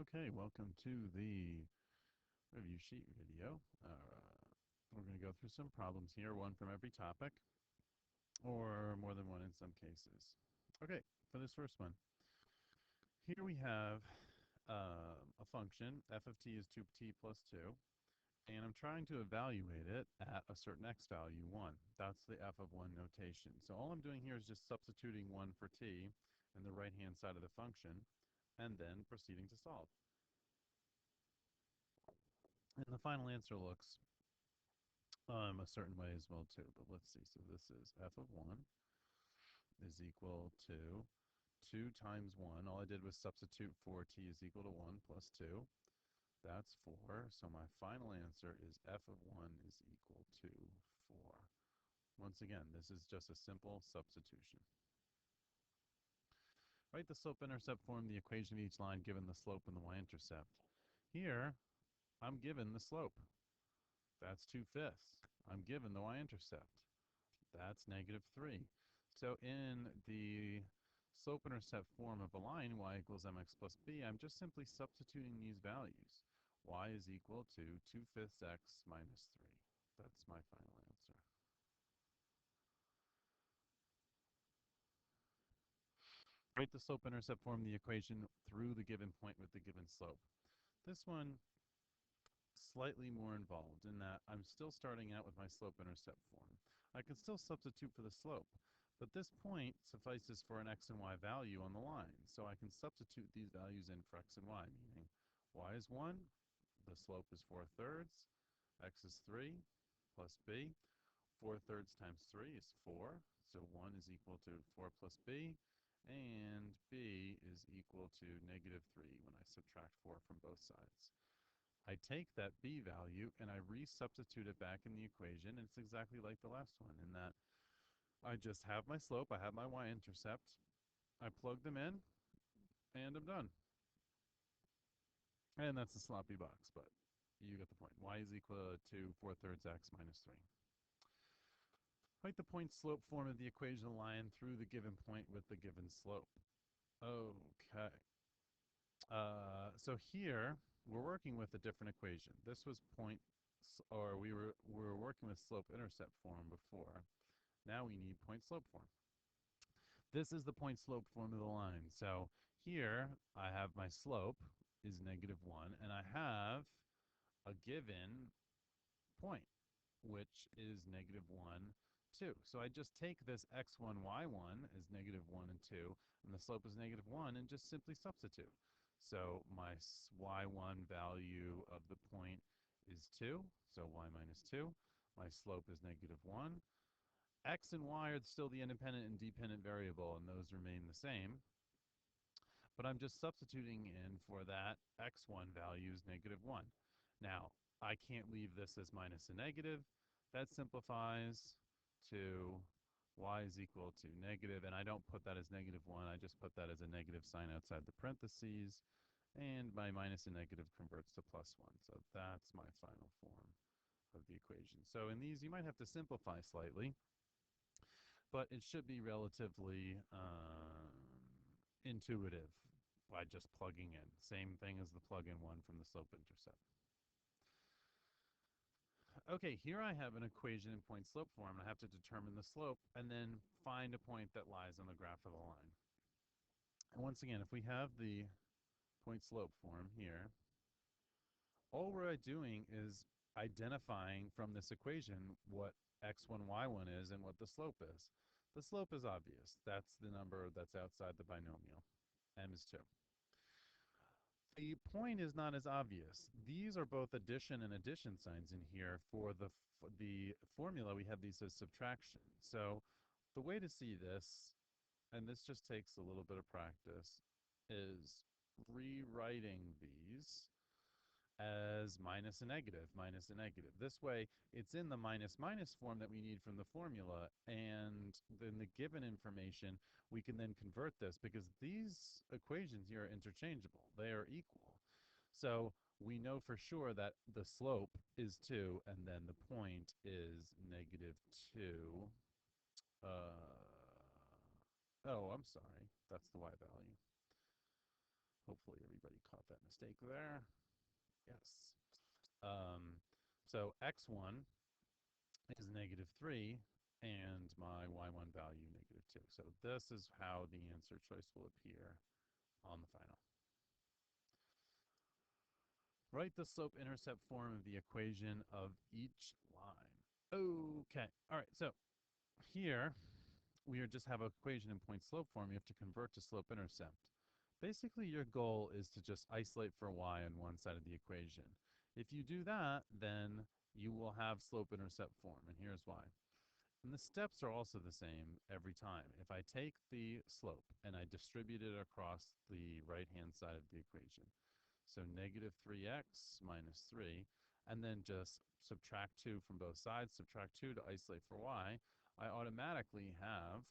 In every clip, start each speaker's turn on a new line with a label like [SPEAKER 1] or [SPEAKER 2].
[SPEAKER 1] Okay, welcome to the review sheet video. We're going to go through some problems here, one from every topic, or more than one in some cases. Okay, for this first one, here we have a function, f of t is 2t plus 2, and I'm trying to evaluate it at a certain x value, 1. That's the f of 1 notation. So all I'm doing here is just substituting 1 for t in the right-hand side of the function, and then proceeding to solve. And the final answer looks a certain way as well too, but let's see. So this is f of 1 is equal to 2 times 1. All I did was substitute for t is equal to 1 plus 2. That's 4. So my final answer is f of 1 is equal to 4. Once again, this is just a simple substitution. Write the slope-intercept form, the equation of each line given the slope and the y-intercept. Here, I'm given the slope. That's 2/5. I'm given the y-intercept. That's -3. So in the slope-intercept form of a line, y equals mx plus b, I'm just simply substituting these values. Y is equal to 2/5 x minus 3. That's my final answer. Write the slope-intercept form of the equation through the given point with the given slope. This one, slightly more involved in that I'm still starting out with my slope-intercept form. I can still substitute for the slope, but this point suffices for an x and y value on the line. So I can substitute these values in for x and y, meaning y is 1, the slope is 4/3, x is 3, plus b. 4/3 times 3 is 4, so 1 is equal to 4 plus b, and b is equal to -3 when I subtract 4 from both sides. I take that b value and I resubstitute it back in the equation, and it's exactly like the last one in that I just have my slope, I have my y-intercept, I plug them in, and I'm done. And that's a sloppy box, but you get the point. Y is equal to 4/3 x minus 3. Write the point slope form of the equation of the line through the given point with the given slope. Okay. So here we're working with a different equation. This was point, or we were working with slope-intercept form before. Now we need point slope form. This is the point slope form of the line. So here I have my slope is -1, and I have a given point, which is -1, 2. So I just take this x1, y1 as -1 and 2, and the slope is -1, and just simply substitute. So my y1 value of the point is 2, so y minus 2. My slope is -1. X and y are still the independent and dependent variable, and those remain the same. But I'm just substituting in for that x1 value is -1. Now, I can't leave this as minus a negative. That simplifies to y is equal to negative, and I don't put that as -1. I just put that as a negative sign outside the parentheses, and my minus and negative converts to +1. So that's my final form of the equation. So in these, you might have to simplify slightly, but it should be relatively intuitive by just plugging in. Same thing as the plug-in one from the slope-intercept. Okay, here I have an equation in point-slope form. I have to determine the slope and then find a point that lies on the graph of the line. And once again, if we have the point-slope form here, all we're doing is identifying from this equation what x1, y1 is and what the slope is. The slope is obvious. That's the number that's outside the binomial. M is 2. The point is not as obvious. These are both addition and addition signs in here. For the formula, we have these as subtraction. So the way to see this, and this just takes a little bit of practice, is rewriting these as minus a negative, minus a negative. This way, it's in the minus form that we need from the formula, and then the given information, we can then convert this because these equations here are interchangeable. They are equal. So we know for sure that the slope is 2, and then the point is -2. Oh, I'm sorry. That's the y value. Hopefully everybody caught that mistake there. Yes. So x1 is negative 3, and my y1 value negative 2. So this is how the answer choice will appear on the final. Write the slope-intercept form of the equation of each line. Okay. All right. So here we just have an equation in point slope form. You have to convert to slope intercept. Basically, your goal is to just isolate for y on one side of the equation. If you do that, then you will have slope intercept form, and here's why. And the steps are also the same every time. If I take the slope and I distribute it across the right-hand side of the equation, so negative 3x minus 3, and then just subtract 2 from both sides, subtract 2 to isolate for y, I automatically have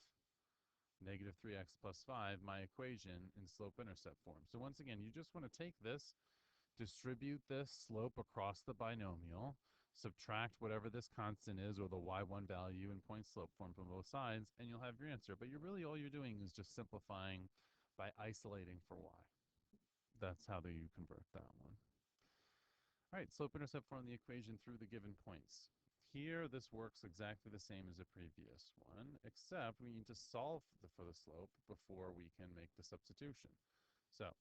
[SPEAKER 1] negative 3x plus 5, my equation in slope-intercept form. So once again, you just want to take this, distribute this slope across the binomial, subtract whatever this constant is, or the y1 value in point slope form from both sides, and you'll have your answer. But all you're doing is just simplifying by isolating for y. That's how you convert that one. All right, slope-intercept form the equation through the given points. Here, this works exactly the same as the previous one, except we need to solve for the slope before we can make the substitution. So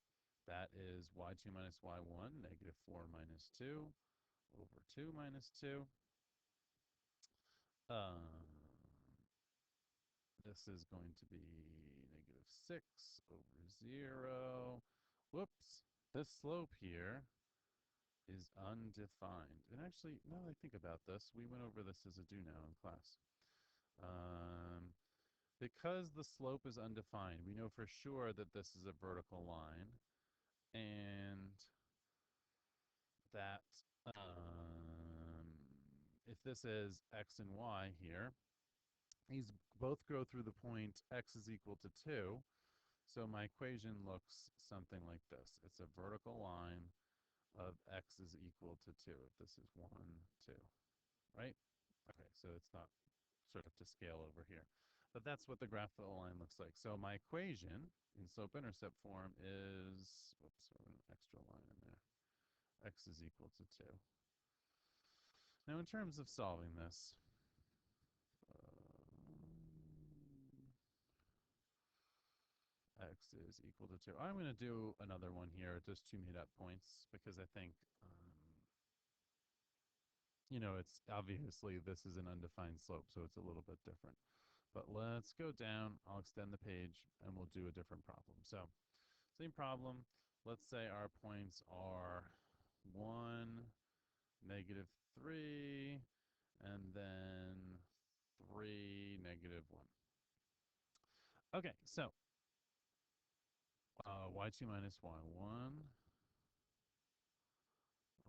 [SPEAKER 1] that is y2 minus y1, negative 4 minus 2, over 2 minus 2. This is going to be negative 6 over 0. Whoops, this slope here is undefined. And actually, now that I think about this, we went over this as a do now in class. Because the slope is undefined, we know for sure that this is a vertical line, and that if this is x and y here, these both go through the point x is equal to 2, so my equation looks something like this. It's a vertical line of x is equal to 2, if this is 1, 2, right? Okay, so it's not sort of to scale over here. But that's what the graph of the line looks like. So my equation in slope-intercept form is, whoops, an extra line in there. X is equal to 2. Now in terms of solving this, x is equal to 2. I'm going to do another one here, just 2 made-up points, because I think, it's obviously this is an undefined slope, so it's a little bit different. But let's go down. I'll extend the page, and we'll do a different problem. So same problem. Let's say our points are 1, negative 3, and then 3, negative 1. Okay, so y2 minus y1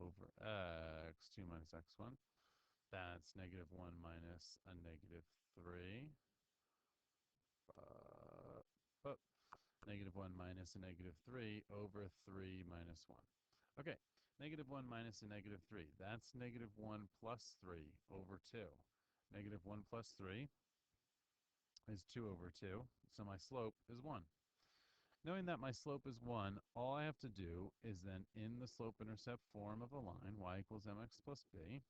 [SPEAKER 1] over x2 minus x1. That's negative 1 minus a negative 3. Negative 1 minus a negative 3 over 3 minus 1. Okay, negative 1 minus a negative 3. That's negative 1 plus 3 over 2. Negative 1 plus 3 is 2 over 2, so my slope is 1. Knowing that my slope is 1, all I have to do is then, in the slope-intercept form of a line, y equals mx plus b,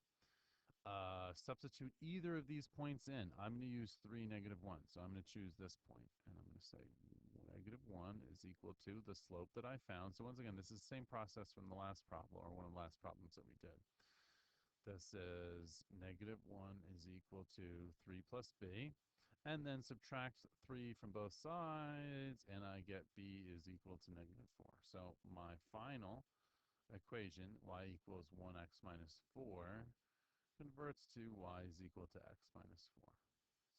[SPEAKER 1] substitute either of these points in. I'm going to use 3, negative 1, so I'm going to choose this point, and I'm going to say negative 1 is equal to the slope that I found. So once again, this is the same process from the last problem, or one of the last problems that we did. This is negative 1 is equal to 3 plus b, and then subtract 3 from both sides, and I get b is equal to negative 4. So my final equation, y equals 1x minus 4, converts to y is equal to x minus 4.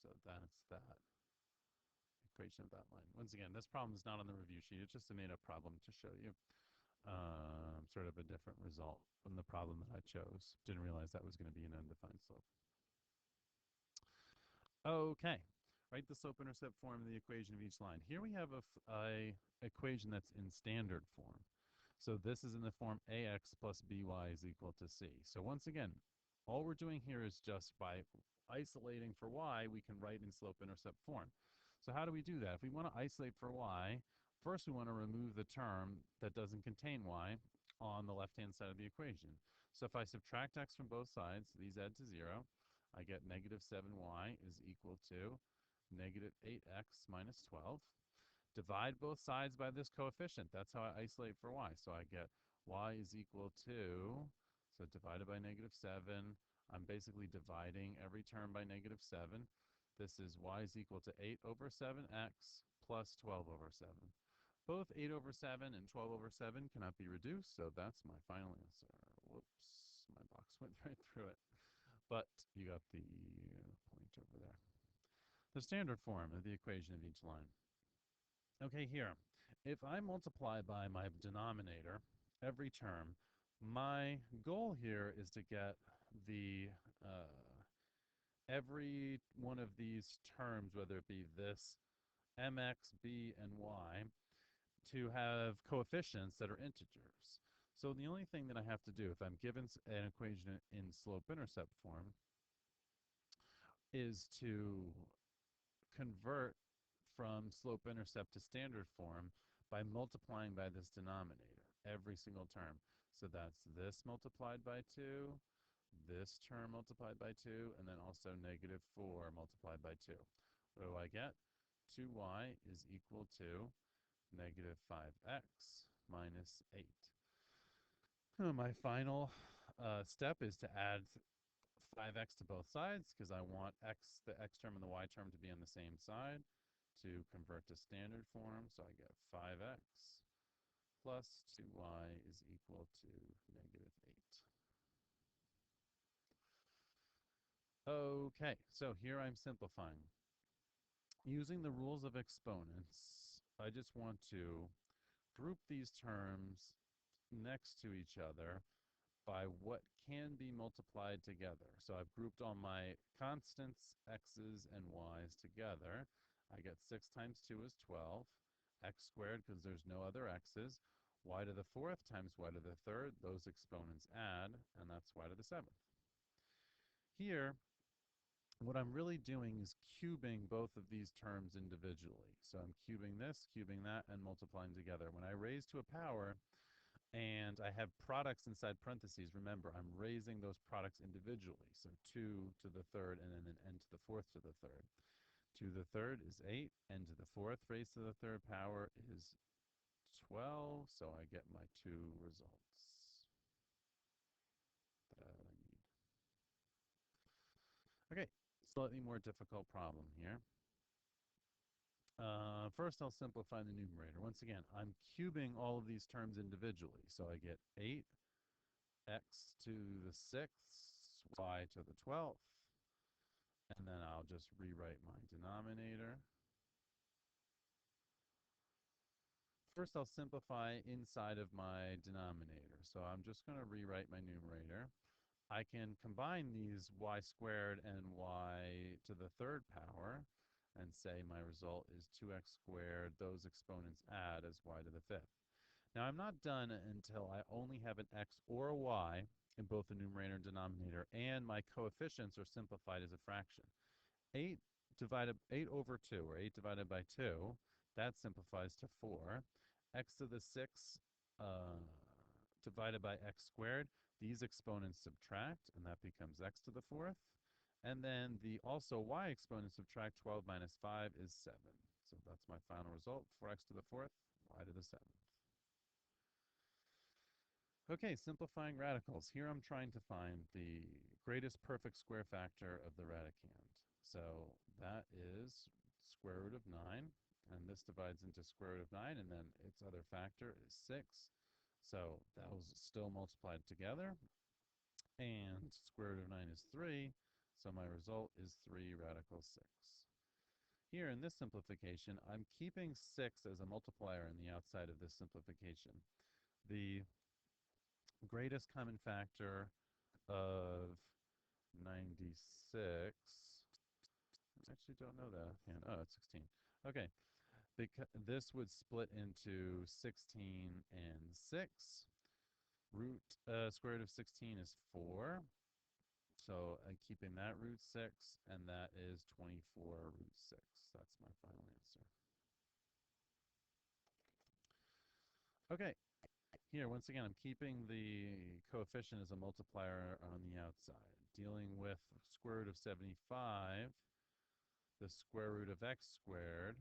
[SPEAKER 1] So that's that equation of that line. Once again, this problem is not on the review sheet. It's just a made-up problem to show you sort of a different result from the problem that I chose. Didn't realize that was going to be an undefined slope. Okay, write the slope-intercept form of the equation of each line. Here we have a equation that's in standard form. So this is in the form ax plus by is equal to c. So once again, all we're doing here is just by isolating for y, we can write in slope-intercept form. So how do we do that? If we want to isolate for y, First, we want to remove the term that doesn't contain y on the left-hand side of the equation. So if I subtract x from both sides, these add to 0. I get negative 7y is equal to negative 8x minus 12. Divide both sides by this coefficient. That's how I isolate for y. So I get y is equal to, so divided by negative 7. I'm basically dividing every term by negative 7. This is y is equal to 8 over 7x plus 12 over 7. Both 8 over 7 and 12 over 7 cannot be reduced, so that's my final answer. Whoops, my box went right through it. But you got the point over there. The standard form of the equation of each line. Okay, here, if I multiply by my denominator every term, my goal here is to get the every one of these terms, whether it be this mx, b, and y, to have coefficients that are integers. So the only thing that I have to do if I'm given an equation in slope-intercept form is to convert from slope-intercept to standard form by multiplying by this denominator, every single term. So that's this multiplied by 2, this term multiplied by 2, and then also negative 4 multiplied by 2. What do I get? 2y is equal to negative 5x minus 8. My final step is to add 5x to both sides because I want the x term and the y term to be on the same side to convert to standard form. So I get 5x plus 2y is equal to negative 8. Okay, so here I'm simplifying. Using the rules of exponents, I just want to group these terms next to each other by what can be multiplied together. So I've grouped all my constants, x's, and y's together. I get 6 times 2 is 12, x squared because there's no other x's, y to the 4th times y to the 3rd, those exponents add, and that's y to the 7th. Here, what I'm really doing is cubing both of these terms individually. So I'm cubing this, cubing that, and multiplying together. When I raise to a power, and I have products inside parentheses, remember, I'm raising those products individually. So 2 to the 3rd, and then an n to the 4th to the 3rd. 2 to the 3rd is 8, n to the 4th raised to the 3rd power is 12, so I get my 2 results that I need. Okay, slightly more difficult problem here. First, I'll simplify the numerator. Once again, I'm cubing all of these terms individually. So I get 8 x to the 6th, y to the 12th. And then I'll just rewrite my denominator. First, I'll simplify inside of my denominator. So I'm just going to rewrite my numerator. I can combine these y squared and y to the 3rd power and say my result is 2x squared. Those exponents add as y to the 5th. Now, I'm not done until I only have an x or a y in both the numerator and denominator, and my coefficients are simplified as a fraction. 8 over 2, or 8 divided by 2, that simplifies to 4. X to the 6 divided by x squared, these exponents subtract, and that becomes x to the 4th. And then the also y exponent subtract 12 minus 5 is 7. So that's my final result, 4x to the 4th, y to the 7th. Okay, simplifying radicals. Here I'm trying to find the greatest perfect square factor of the radicand. So that is square root of 9, and this divides into square root of 9, and then its other factor is 6. So those still multiplied together, and square root of 9 is 3, so my result is 3 radical 6. Here in this simplification, I'm keeping 6 as a multiplier on the outside of this simplification. The greatest common factor of 96, I actually don't know that offhand. Oh, it's 16. Okay, this would split into 16 and 6. Square root of 16 is 4. So I'm keeping that root 6, and that is 24 root 6. That's my final answer. Okay, here, once again, I'm keeping the coefficient as a multiplier on the outside. Dealing with square root of 75, the square root of x squared,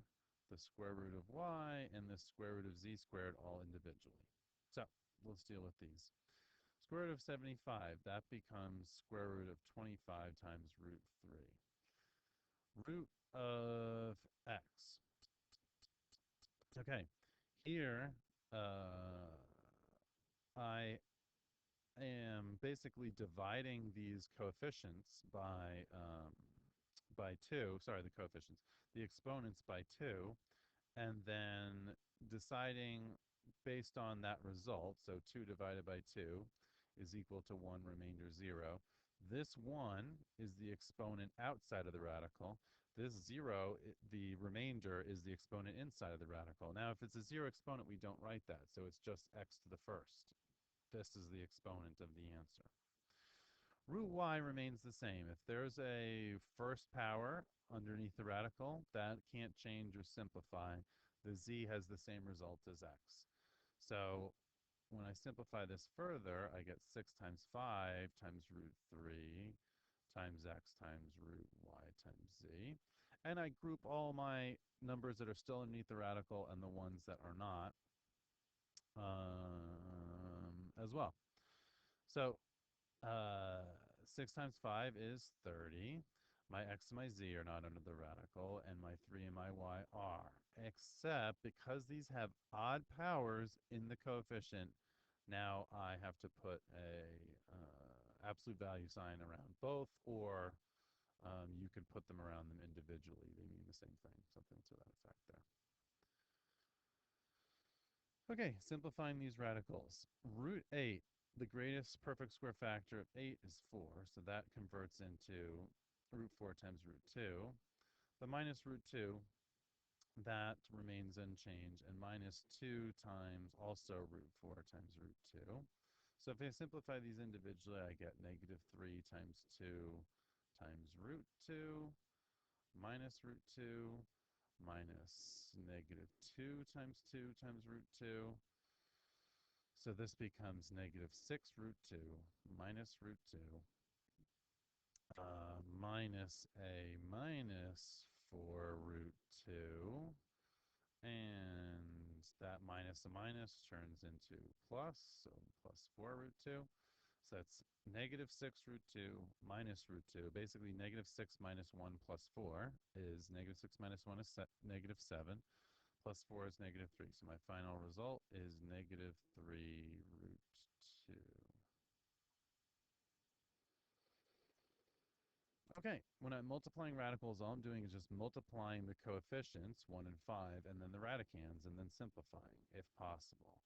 [SPEAKER 1] the square root of y, and the square root of z squared all individually. So let's deal with these. Square root of 75, that becomes square root of 25 times root 3. Root of x. Okay, here I am basically dividing these coefficients by 2, sorry, the coefficients, the exponents by 2, and then deciding based on that result, so 2 divided by 2 is equal to 1 remainder 0. This 1 is the exponent outside of the radical. This 0, the remainder, is the exponent inside of the radical. Now, if it's a 0 exponent, we don't write that, so it's just x to the first. This is the exponent of the answer. Root y remains the same. If there's a first power underneath the radical, that can't change or simplify. The z has the same result as x. So when I simplify this further, I get 6 times 5 times root 3 times x times root y times z. And I group all my numbers that are still underneath the radical and the ones that are not as well. So 6 times 5 is 30. My x and my z are not under the radical, and my 3 and my y are. Except because these have odd powers in the coefficient, now I have to put a absolute value sign around both, or you could put them around them individually. They mean the same thing, something to that effect there. Okay, simplifying these radicals. Root 8, the greatest perfect square factor of 8 is 4, so that converts into root 4 times root 2. The minus root 2, that remains unchanged, and minus 2 times also root 4 times root 2. So if I simplify these individually, I get negative 3 times 2 times root 2 minus root 2 minus negative 2 times root 2. So this becomes negative 6 root 2 minus root 2 minus a minus 4 root 2. And that minus a minus turns into plus, so plus 4 root 2. So that's negative 6 root 2 minus root 2. Basically, negative 6 minus 1 plus 4 is negative 6 minus 1 is negative 7. Plus 4 is negative 3. So my final result is negative 3 root 2. Okay, when I'm multiplying radicals, all I'm doing is just multiplying the coefficients, 1 and 5, and then the radicands, and then simplifying, if possible.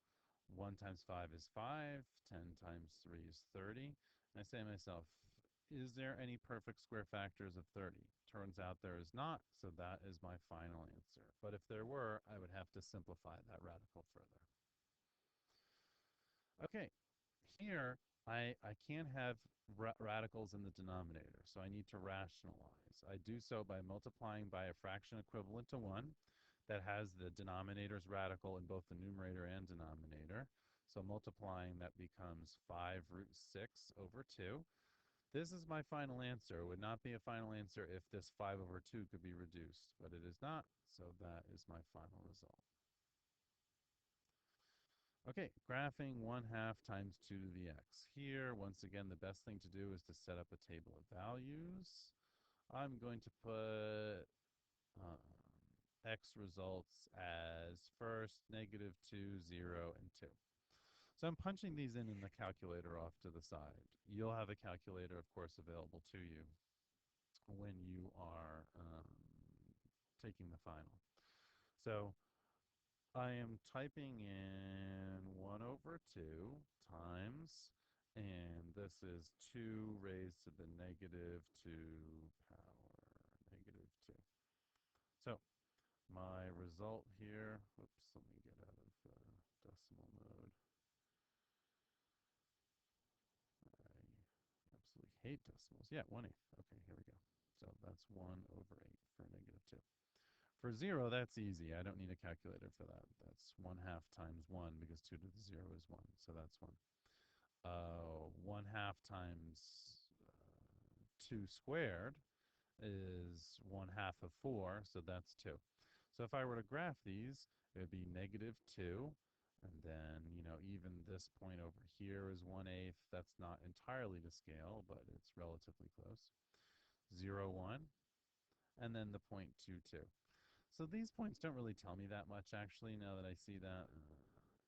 [SPEAKER 1] 1 times 5 is 5, 10 times 3 is 30. And I say to myself, is there any perfect square factors of 30? Turns out there is not, so that is my final answer. But if there were, I would have to simplify that radical further. Okay, here I can't have radicals in the denominator, so I need to rationalize. I do so by multiplying by a fraction equivalent to 1 that has the denominator's radical in both the numerator and denominator. So multiplying, that becomes 5 root 6 over 2. This is my final answer. It would not be a final answer if this 5 over 2 could be reduced, but it is not, so that is my final result. Okay, graphing 1/2 times 2 to the x. Here, once again, the best thing to do is to set up a table of values. I'm going to put x results as first, negative 2, 0, and 2. So I'm punching these in the calculator off to the side. You'll have a calculator, of course, available to you when you are taking the final. So I am typing in 1 over 2 times, and this is 2 raised to the negative 2 power negative 2. So my result here, whoops, let me get out of decimal mode. I absolutely hate decimals. Yeah, 1/8. Okay, here we go. So that's 1 over 8 for negative 2. For 0, that's easy. I don't need a calculator for that. That's 1/2 times 1, because 2 to the 0 is 1, so that's 1. 1 half times 2 squared is 1 half of 4, so that's 2. So if I were to graph these, it would be negative 2, and then, even this point over here is 1/8. That's not entirely to scale, but it's relatively close. 0, 1, and then the point 2, 2. So these points don't really tell me that much, actually, now that I see that.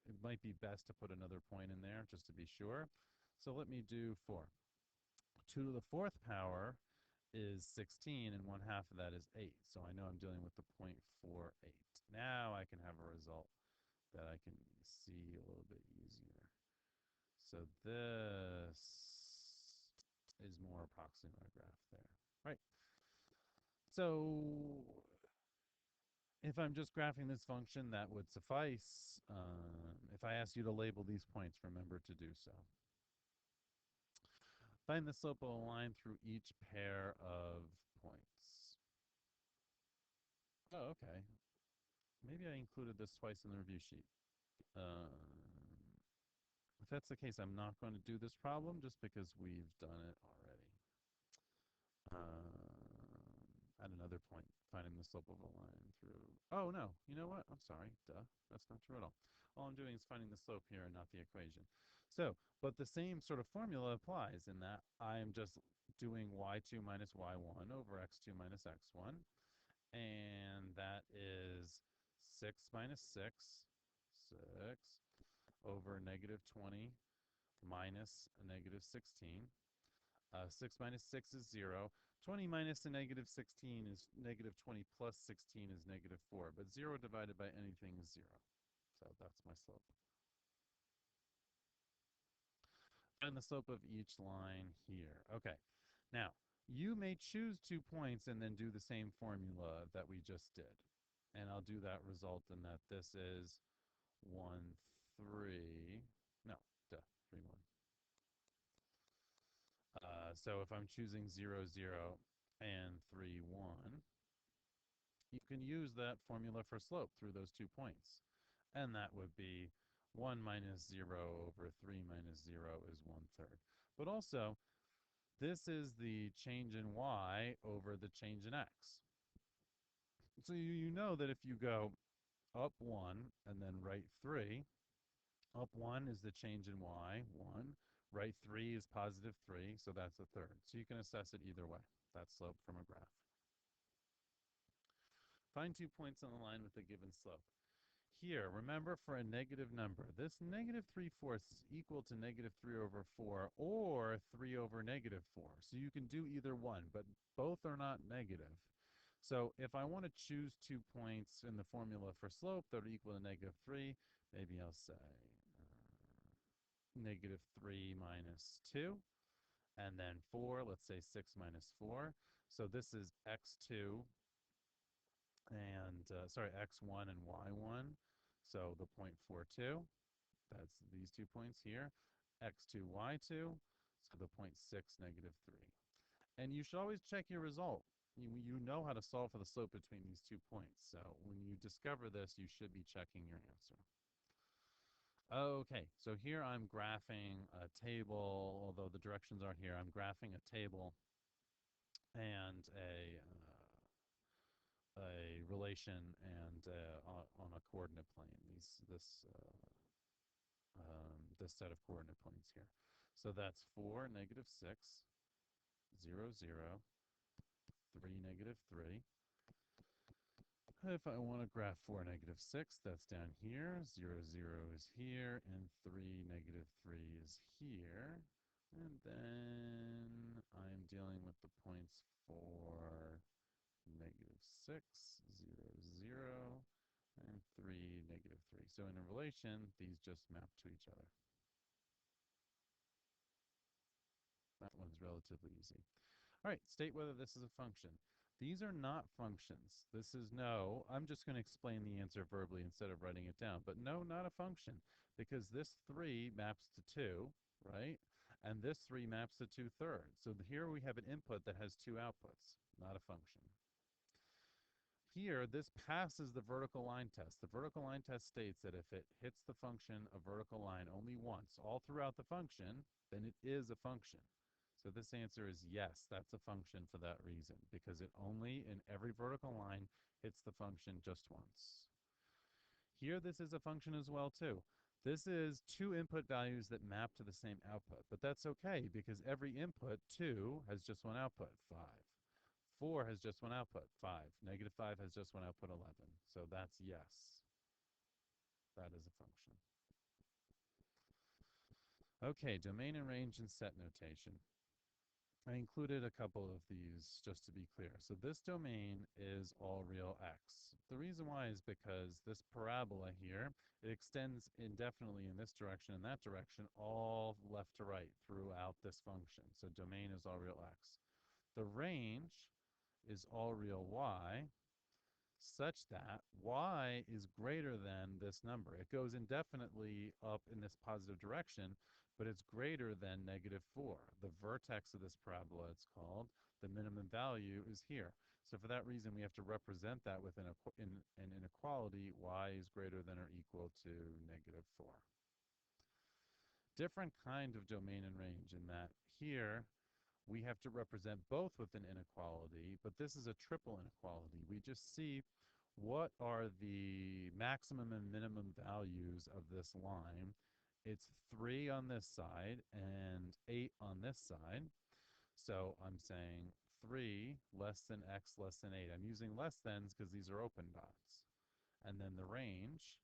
[SPEAKER 1] It might be best to put another point in there, just to be sure. So let me do 4. 2 to the 4th power is 16, and 1 half of that is 8. So I know I'm dealing with the 0.48. Now I can have a result that I can see a little bit easier. So this is more approximate graph there. Right. So if I'm just graphing this function, that would suffice. If I ask you to label these points, remember to do so. Find the slope of a line through each pair of points. Oh, okay. Maybe I included this twice in the review sheet. If that's the case, I'm not going to do this problem just because we've done it already. At another point, finding the slope of a line through... Oh, no. You know what? I'm sorry. Duh. That's not true at all. All I'm doing is finding the slope here and not the equation. So, but the same sort of formula applies in that I am just doing y2 minus y1 over x2 minus x1. And that is 6 minus 6, 6, over negative 20 minus a negative 16. 6 minus 6 is 0. 20 minus a negative 16 is negative 20 plus 16 is negative 4. But 0 divided by anything is 0. So that's my slope. Find the slope of each line here. Okay. Now, you may choose 2 points and then do the same formula that we just did. And I'll do that result in that this is 1, 3. No, 3, 1. So if I'm choosing 0, 0, and 3, 1, you can use that formula for slope through those 2 points. And that would be 1 minus 0 over 3 minus 0 is 1/3. But also, this is the change in y over the change in x. So you know that if you go up 1 and then right 3, up 1 is the change in y, 1. Right 3 is positive 3, so that's 1/3. So you can assess it either way, that slope from a graph. Find 2 points on the line with a given slope. Here, remember, for a negative number, this negative 3/4 is equal to negative 3 over 4 or 3 over negative 4. So you can do either one, but both are not negative. So if I want to choose 2 points in the formula for slope that are equal to negative 3, maybe I'll say negative 3 minus 2, and then 4, let's say 6 minus 4. So this is x2 and, x1 and y1. So the 0.42, that's these 2 points here. x2, y2, so the 0.6, negative 3. And you should always check your result. You know how to solve for the slope between these 2 points. So when you discover this, you should be checking your answer. Okay, so here I'm graphing a table, although the directions are here. I'm graphing a table and a relation and on a coordinate plane. This set of coordinate points here. So that's 4, negative 6, 0, 0, 3, negative 3. If I want to graph 4, negative 6, that's down here. 0, 0 is here, and 3, negative 3 is here. And then I'm dealing with the points for negative 6, 0, 0, and 3, negative 3. So in a relation, these just map to each other. That one's relatively easy. All right, state whether this is a function. These are not functions. This is no. I'm just going to explain the answer verbally instead of writing it down. But no, not a function, because this 3 maps to 2, right? And this 3 maps to 2/3. So here we have an input that has 2 outputs, not a function. here, this passes the vertical line test. The vertical line test states that if it hits the function a vertical line only once all throughout the function, then it is a function. So this answer is yes, that's a function for that reason, because it only, in every vertical line, hits the function just once. Here, this is a function as well, too. This is two input values that map to the same output, but that's okay because every input, 2, has just one output, 5. 4 has just one output, 5. -5 has just one output, 11. So that's yes. That is a function. Okay, domain and range and set notation. I included a couple of these just to be clear. So this domain is all real x. The reason why is because this parabola here, it extends indefinitely in this direction and that direction, all left to right throughout this function. So domain is all real x. The range is all real y, such that y is greater than this number. It goes indefinitely up in this positive direction, but it's greater than -4. The vertex of this parabola, it's called, the minimum value is here. So for that reason, we have to represent that with an inequality. Y is greater than or equal to -4. Different kind of domain and range in that here, we have to represent both with an inequality, but this is a triple inequality. We just see what are the maximum and minimum values of this line. It's 3 on this side and 8 on this side. So I'm saying 3 less than x less than 8. I'm using less thans because these are open dots. And then the range,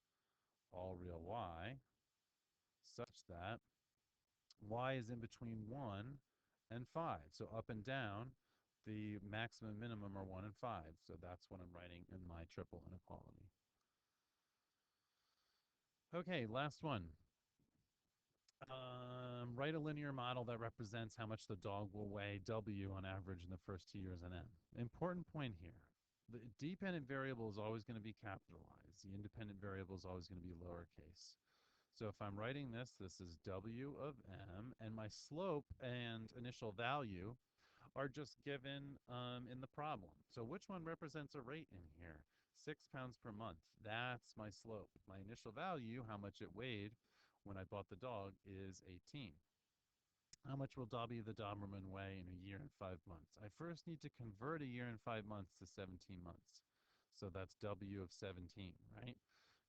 [SPEAKER 1] all real y, such that y is in between 1 and 5. So up and down, the maximum and minimum are 1 and 5. So that's what I'm writing in my triple inequality. Okay, last one. Write a linear model that represents how much the dog will weigh W on average in the first 2 years in N. Important point here. The dependent variable is always going to be capitalized. The independent variable is always going to be lowercase. So if I'm writing this, this is W of M, and my slope and initial value are just given in the problem. So which one represents a rate in here? 6 pounds per month. That's my slope. My initial value, how much it weighed when I bought the dog, is 18. How much will Dobby the Doberman weigh in a year and 5 months? I first need to convert a year and 5 months to 17 months. So that's W of 17, right?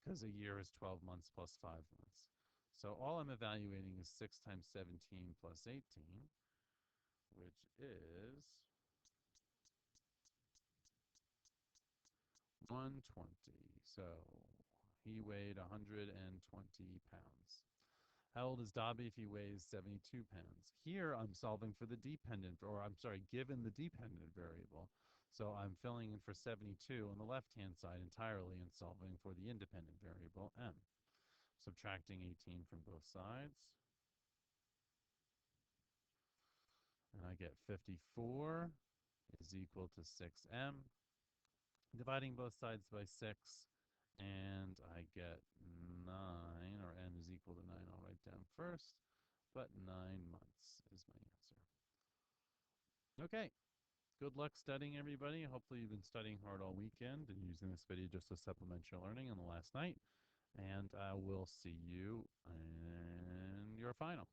[SPEAKER 1] Because a year is 12 months plus 5 months. So all I'm evaluating is 6 times 17 plus 18, which is 120. So he weighed 120 pounds. How old is Dobby if he weighs 72 pounds? Here I'm solving for the dependent, or I'm sorry, given the dependent variable. So I'm filling in for 72 on the left-hand side entirely and solving for the independent variable, M. Subtracting 18 from both sides. And I get 54 is equal to 6M. Dividing both sides by 6, and I get 9, or M is equal to 9. I'll write down first, but 9 months is my answer. Okay, good luck studying, everybody. Hopefully you've been studying hard all weekend and using this video just to supplement your learning on the last night. And I will see you in your final.